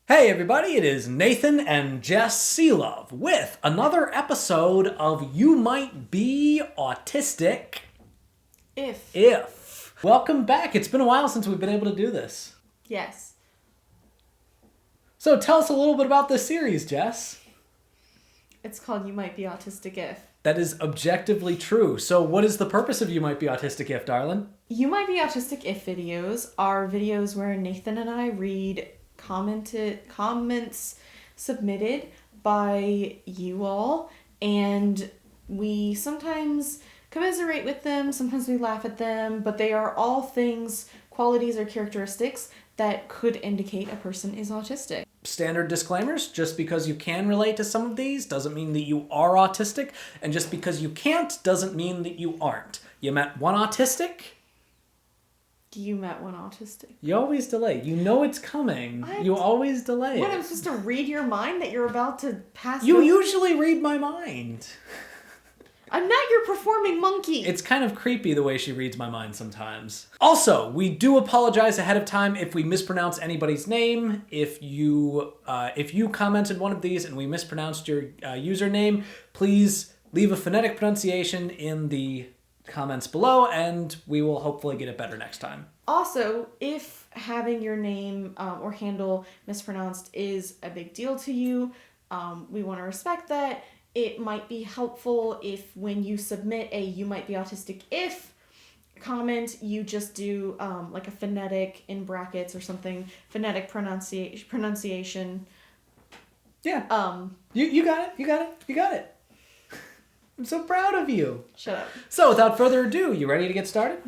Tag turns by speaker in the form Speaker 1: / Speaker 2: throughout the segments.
Speaker 1: Hey everybody, it is Nathan and Jess Selove with another episode of You Might Be Autistic If. Welcome back. It's been a while since we've been able to do this.
Speaker 2: Yes.
Speaker 1: So tell us a little bit about this series, Jess.
Speaker 2: It's called You Might Be Autistic If.
Speaker 1: That is objectively true. So what is the purpose of You Might Be Autistic If, darling?
Speaker 2: You Might Be Autistic If videos are videos where Nathan and I read comments submitted by you all, and we sometimes commiserate with them, sometimes we laugh at them, but they are all things, qualities, or characteristics that could indicate a person is autistic.
Speaker 1: Standard disclaimers: just because you can relate to some of these doesn't mean that you are autistic, and just because you can't doesn't mean that you aren't. You met one autistic?
Speaker 2: You met one autistic.
Speaker 1: You always delay. You know it's coming. You always delay.
Speaker 2: What, I'm supposed to read your mind that you're about to pass?
Speaker 1: You usually read my mind.
Speaker 2: I'm not your performing monkey.
Speaker 1: It's kind of creepy the way she reads my mind sometimes. Also, we do apologize ahead of time if we mispronounce anybody's name. If you commented one of these and we mispronounced your username, please leave a phonetic pronunciation in the comments below, and we will hopefully get it better next time.
Speaker 2: Also, if having your name or handle mispronounced is a big deal to you, we want to respect that. It might be helpful if when you submit a You Might Be Autistic If comment, you just do like a phonetic in brackets or something, phonetic pronunciation.
Speaker 1: Yeah. You got it. I'm so proud of you.
Speaker 2: Shut up.
Speaker 1: So, without further ado, you ready to get started?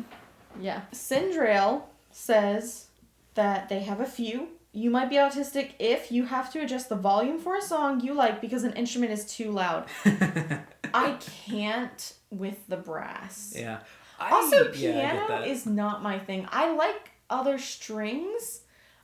Speaker 2: Yeah. Cindrail says that they have a few. You might be autistic if you have to adjust the volume for a song you like because an instrument is too loud. I can't with the brass.
Speaker 1: Yeah.
Speaker 2: Piano is not my thing. I like other strings,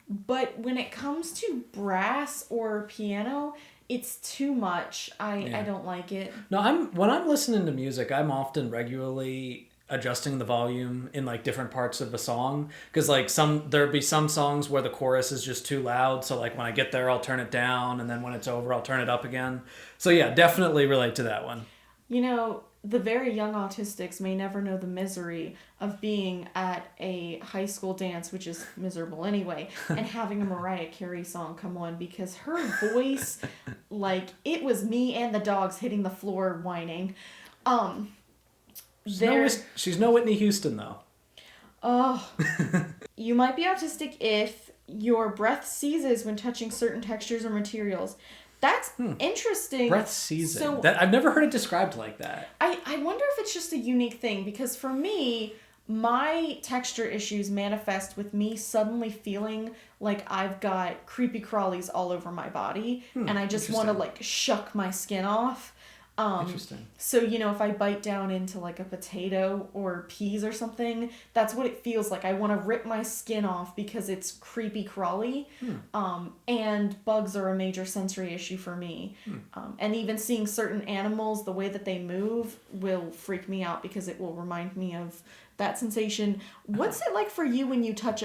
Speaker 2: but when it comes to brass or piano, it's too much. I don't like it.
Speaker 1: No, when I'm listening to music, I'm often regularly adjusting the volume in like different parts of the song, because like there'd be some songs where the chorus is just too loud, so like when I get there I'll turn it down, and then when it's over I'll turn it up again. So yeah, definitely relate to that one.
Speaker 2: You know, the very young autistics may never know the misery of being at a high school dance, which is miserable anyway, and having a Mariah Carey song come on, because her voice, like, it was me and the dogs hitting the floor whining.
Speaker 1: She's no Whitney Houston, though.
Speaker 2: Oh. You might be autistic if your breath seizes when touching certain textures or materials. That's interesting.
Speaker 1: Breath seizing. I've never heard it described like that.
Speaker 2: I wonder if it's just a unique thing, because for me, my texture issues manifest with me suddenly feeling like I've got creepy crawlies all over my body, and I just want to like shuck my skin off.
Speaker 1: Interesting.
Speaker 2: So, you know, if I bite down into like a potato or peas or something, that's what it feels like. I want to rip my skin off because it's creepy crawly. And bugs are a major sensory issue for me. And even seeing certain animals, the way that they move will freak me out because it will remind me of that sensation. What's it like for you when you touch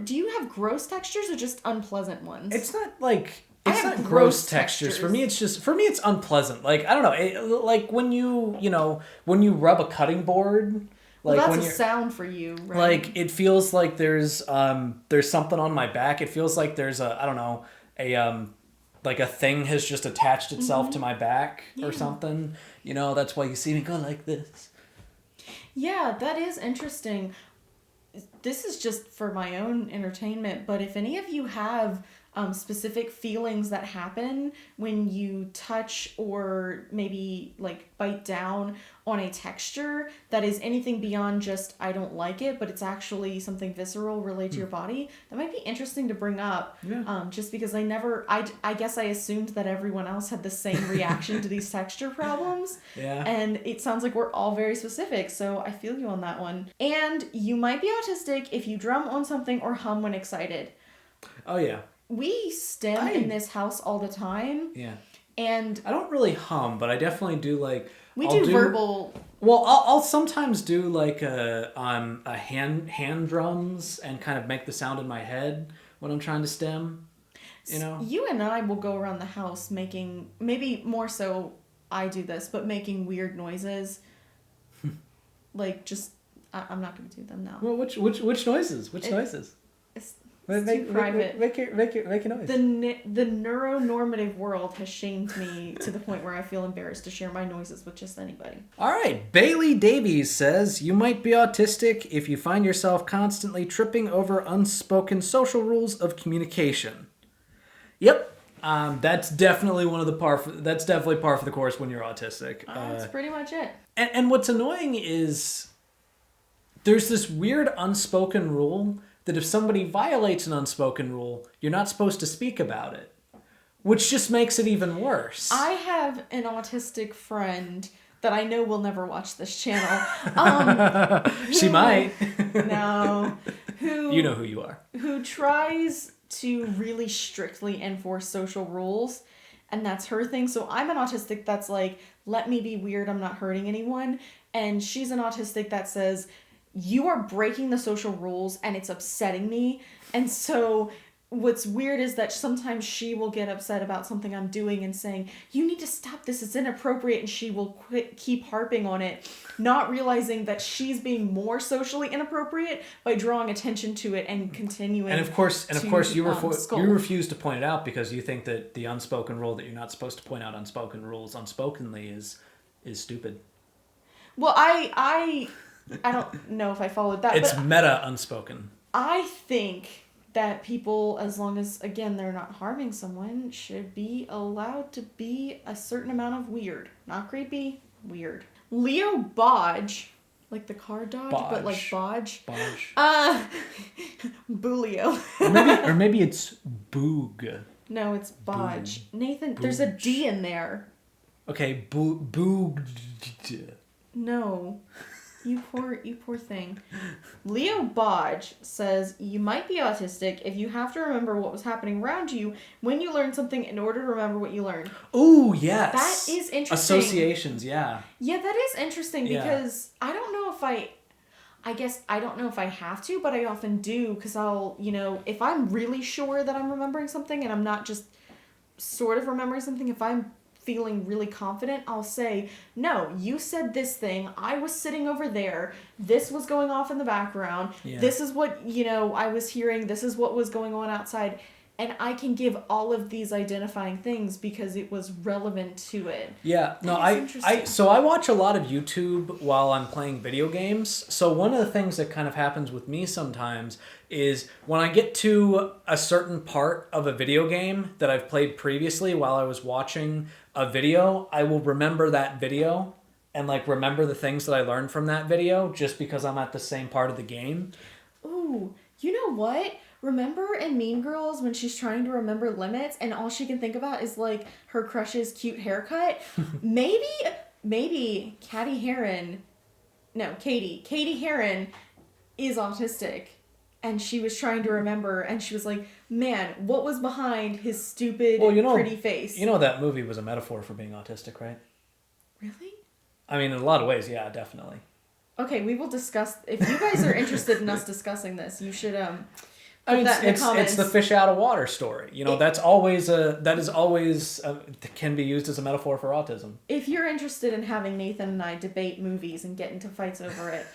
Speaker 2: do you have gross textures or just unpleasant ones?
Speaker 1: It's not like... It's not gross textures. For me, it's unpleasant. Like, I don't know. Like when when you rub a cutting board. Like,
Speaker 2: well, that's a sound for you, right?
Speaker 1: Like, it feels like there's something on my back. It feels like there's like a thing has just attached itself to my back or something. You know, that's why you see me go like this.
Speaker 2: Yeah, that is interesting. This is just for my own entertainment, but if any of you have specific feelings that happen when you touch or maybe like bite down on a texture that is anything beyond just I don't like it, but it's actually something visceral related to your body, that might be interesting to bring up. Just because I guess I assumed that everyone else had the same reaction to these texture problems. And it sounds like we're all very specific, so I feel you on that one. And you might be autistic if you drum on something or hum when excited.
Speaker 1: Oh yeah.
Speaker 2: We stem in this house all the time.
Speaker 1: Yeah.
Speaker 2: And
Speaker 1: I don't really hum, but I definitely do like...
Speaker 2: We do verbal...
Speaker 1: Well, I'll sometimes do like a hand drums and kind of make the sound in my head when I'm trying to stem. you know?
Speaker 2: You and I will go around the house making, maybe more so I do this, but making weird noises. Like, just, I'm not going to do them now.
Speaker 1: Well, which noises? Which noises?
Speaker 2: It's too private.
Speaker 1: Make a noise.
Speaker 2: The neuronormative world has shamed me to the point where I feel embarrassed to share my noises with just anybody.
Speaker 1: All right. Bailey Davies says, you might be autistic if you find yourself constantly tripping over unspoken social rules of communication. Yep. That's definitely that's definitely par for the course when you're autistic.
Speaker 2: That's pretty much it.
Speaker 1: And what's annoying is there's this weird unspoken rule that if somebody violates an unspoken rule, you're not supposed to speak about it, which just makes it even worse.
Speaker 2: I have an autistic friend that I know will never watch this channel.
Speaker 1: She might.
Speaker 2: No.
Speaker 1: You know who you are.
Speaker 2: Who tries to really strictly enforce social rules, and that's her thing. So I'm an autistic that's like, let me be weird, I'm not hurting anyone. And she's an autistic that says, you are breaking the social rules and it's upsetting me. And so what's weird is that sometimes she will get upset about something I'm doing and saying, you need to stop this, it's inappropriate, and she will keep harping on it, not realizing that she's being more socially inappropriate by drawing attention to it and continuing.
Speaker 1: And of course you refuse to point it out because you think that the unspoken rule that you're not supposed to point out unspoken rules unspokenly is stupid.
Speaker 2: Well, I don't know if I followed that.
Speaker 1: It's meta unspoken.
Speaker 2: I think that people, as long as, again, they're not harming someone, should be allowed to be a certain amount of weird. Not creepy, weird. Leo Bodge, like the car Dodge, but like Bodge. Boolio.
Speaker 1: or maybe it's Boog.
Speaker 2: No, it's Bodge. Nathan, there's a D in there.
Speaker 1: Okay, Boog.
Speaker 2: No. You poor thing. Leo Bodge says, you might be autistic if you have to remember what was happening around you when you learned something in order to remember what you learned.
Speaker 1: Oh, yes.
Speaker 2: That is interesting.
Speaker 1: Associations, yeah.
Speaker 2: Yeah, that is interesting because I don't know if I don't know if I have to, but I often do because I'll, if I'm really sure that I'm remembering something and I'm not just sort of remembering something, if I'm feeling really confident, I'll say, no, you said this thing, I was sitting over there, this was going off in the background, this is what, I was hearing, this is what was going on outside, and I can give all of these identifying things because it was relevant to it.
Speaker 1: Yeah, no, so I watch a lot of YouTube while I'm playing video games. So one of the things that kind of happens with me sometimes is when I get to a certain part of a video game that I've played previously while I was watching a video, I will remember that video and remember the things that I learned from that video just because I'm at the same part of the game.
Speaker 2: Ooh, you know what? Remember in Mean Girls when she's trying to remember limits and all she can think about is her crush's cute haircut? maybe Katie Heron is autistic and she was trying to remember and she was like, man, what was behind his stupid pretty face?
Speaker 1: You know that movie was a metaphor for being autistic, right?
Speaker 2: Really?
Speaker 1: I mean, in a lot of ways, yeah, definitely.
Speaker 2: Okay, we will discuss. If you guys are interested in us discussing this, you should it's
Speaker 1: the fish out of water story. That is always can be used as a metaphor for autism.
Speaker 2: If you're interested in having Nathan and I debate movies and get into fights over it,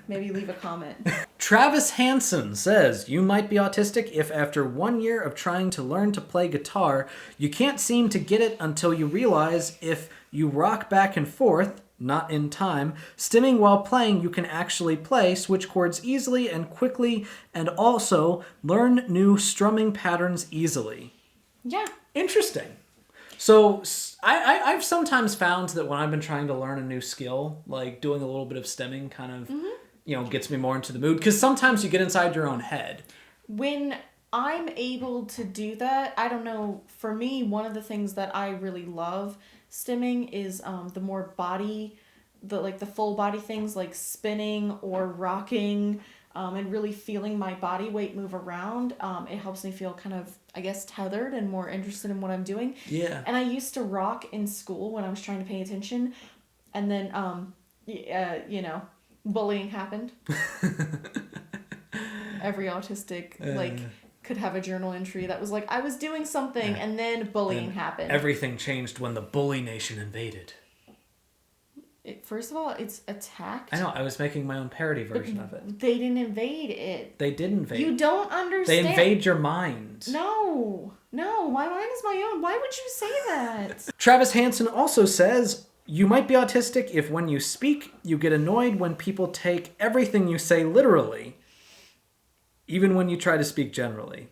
Speaker 2: maybe leave a comment.
Speaker 1: Travis Hansen says, you might be autistic if after 1 year of trying to learn to play guitar, you can't seem to get it until you realize if you rock back and forth, not in time, stimming while playing, you can actually play, switch chords easily and quickly, and also learn new strumming patterns easily.
Speaker 2: Yeah.
Speaker 1: Interesting. So I've sometimes found that when I've been trying to learn a new skill, doing a little bit of stimming kind of, gets me more into the mood. Because sometimes you get inside your own head. When
Speaker 2: I'm able to do that, I don't know, for me, one of the things that I really love stimming is the more body, the full body things like spinning or rocking, and really feeling my body weight move around. It helps me feel kind of, I guess, tethered and more interested in what I'm doing.
Speaker 1: Yeah.
Speaker 2: And I used to rock in school when I was trying to pay attention, and then bullying happened. Every autistic could have a journal entry that was like, I was doing something, and then bullying happened.
Speaker 1: Everything changed when the bully nation invaded.
Speaker 2: First of all, it's attacked.
Speaker 1: I know, I was making my own parody version of it.
Speaker 2: They didn't invade it.
Speaker 1: They did invade.
Speaker 2: You don't understand.
Speaker 1: They invade your mind.
Speaker 2: No, my mind is my own. Why would you say that?
Speaker 1: Travis Hansen also says, you might be autistic if when you speak, you get annoyed when people take everything you say literally, even when you try to speak generally.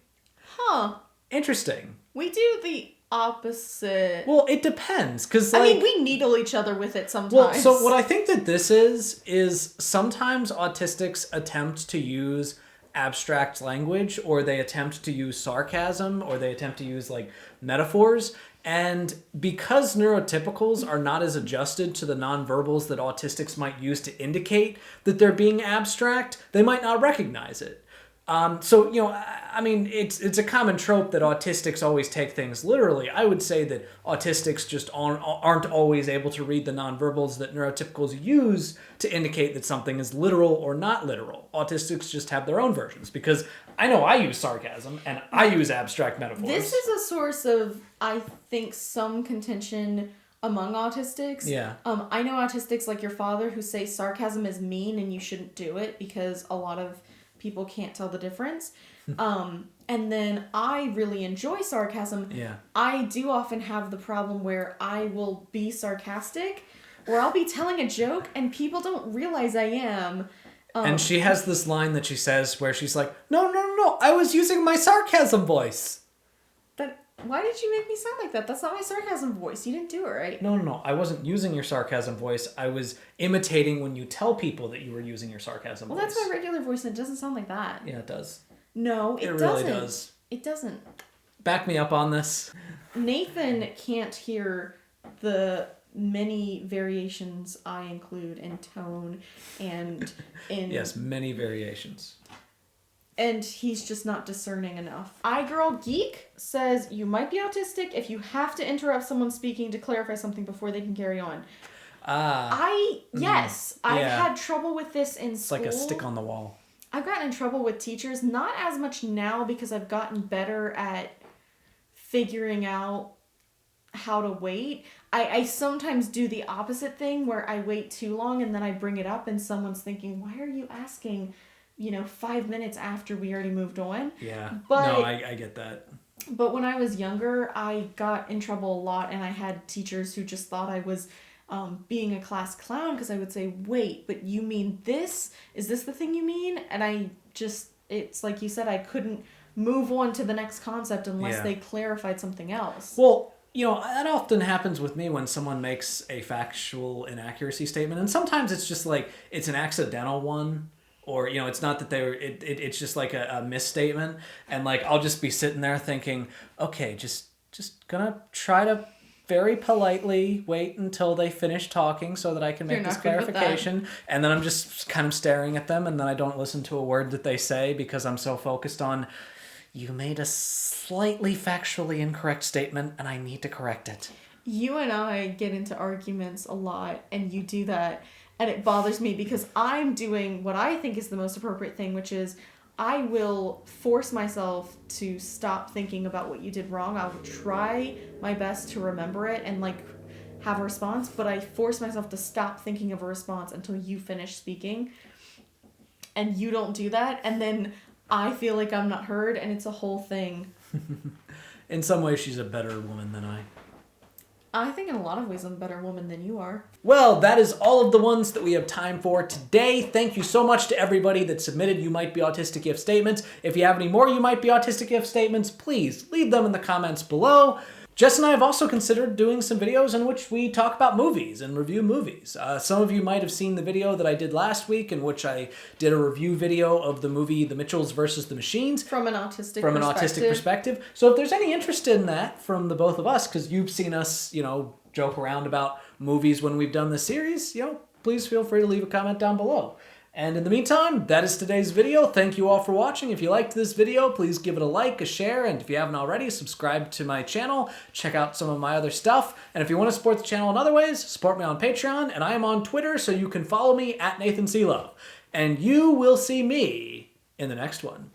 Speaker 2: Huh.
Speaker 1: Interesting.
Speaker 2: We do the opposite.
Speaker 1: Well, it depends, because
Speaker 2: I mean, we needle each other with it sometimes.
Speaker 1: Well, so what I think that this is sometimes autistics attempt to use abstract language, or they attempt to use sarcasm, or they attempt to use like metaphors. And because neurotypicals are not as adjusted to the nonverbals that autistics might use to indicate that they're being abstract, they might not recognize it. So, you know, I mean, it's a common trope that autistics always take things literally. I would say that autistics just aren't always able to read the nonverbals that neurotypicals use to indicate that something is literal or not literal. Autistics just have their own versions, because I know I use sarcasm and I use abstract metaphors.
Speaker 2: This is a source of, I think, some contention among autistics.
Speaker 1: Yeah.
Speaker 2: I know autistics like your father who say sarcasm is mean and you shouldn't do it because a lot of people can't tell the difference. And then I really enjoy sarcasm.
Speaker 1: Yeah.
Speaker 2: I do often have the problem where I will be sarcastic, or I'll be telling a joke and people don't realize I am.
Speaker 1: And she has this line that she says where she's like, no, I was using my sarcasm voice.
Speaker 2: Why did you make me sound like that? That's not my sarcasm voice. You didn't do it right.
Speaker 1: No. I wasn't using your sarcasm voice. I was imitating when you tell people that you were using your sarcasm voice.
Speaker 2: Well, that's my regular voice and it doesn't sound like that.
Speaker 1: Yeah, it does.
Speaker 2: No, it doesn't.
Speaker 1: Really does.
Speaker 2: It doesn't.
Speaker 1: Back me up on this.
Speaker 2: Nathan can't hear the many variations I include in tone and in...
Speaker 1: Yes, many variations.
Speaker 2: And he's just not discerning enough. iGirl Geek says, you might be autistic if you have to interrupt someone speaking to clarify something before they can carry on. Yes, I've had trouble with this in school.
Speaker 1: It's like a stick on the wall.
Speaker 2: I've gotten in trouble with teachers, not as much now because I've gotten better at figuring out how to wait. I sometimes do the opposite thing where I wait too long and then I bring it up and someone's thinking, why are you asking, 5 minutes after we already moved on?
Speaker 1: Yeah.
Speaker 2: But,
Speaker 1: no, I get that. But
Speaker 2: when I was younger, I got in trouble a lot and I had teachers who just thought I was being a class clown because I would say, wait, but you mean this? Is this the thing you mean? And it's like you said, I couldn't move on to the next concept unless they clarified something else.
Speaker 1: Well, that often happens with me when someone makes a factual inaccuracy statement. And sometimes it's just like, it's an accidental one. Or, it's not that it's just like a misstatement. And like, I'll just be sitting there thinking, okay, just gonna try to very politely wait until they finish talking so that I can make this clarification. And then I'm just kind of staring at them, and then I don't listen to a word that they say because I'm so focused on, you made a slightly factually incorrect statement and I need to correct it.
Speaker 2: You and I get into arguments a lot, and you do that. And it bothers me because I'm doing what I think is the most appropriate thing, which is I will force myself to stop thinking about what you did wrong. I'll try my best to remember it and have a response, but I force myself to stop thinking of a response until you finish speaking. And you don't do that, and then I feel like I'm not heard, and it's a whole thing.
Speaker 1: In some ways, she's a better woman than I.
Speaker 2: I think in a lot of ways I'm a better woman than you are.
Speaker 1: Well, that is all of the ones that we have time for today. Thank you so much to everybody that submitted You Might Be Autistic If statements. If you have any more You Might Be Autistic If statements, please leave them in the comments below. Jess and I have also considered doing some videos in which we talk about movies and review movies. Some of you might have seen the video that I did last week in which I did a review video of the movie The Mitchells versus the Machines.
Speaker 2: From an autistic
Speaker 1: perspective. So if there's any interest in that from the both of us, because you've seen us, joke around about movies when we've done this series, please feel free to leave a comment down below. And in the meantime, that is today's video. Thank you all for watching. If you liked this video, please give it a like, a share, and if you haven't already, subscribe to my channel. Check out some of my other stuff. And if you want to support the channel in other ways, support me on Patreon, and I am on Twitter, so you can follow me at Nathan Selove. And you will see me in the next one.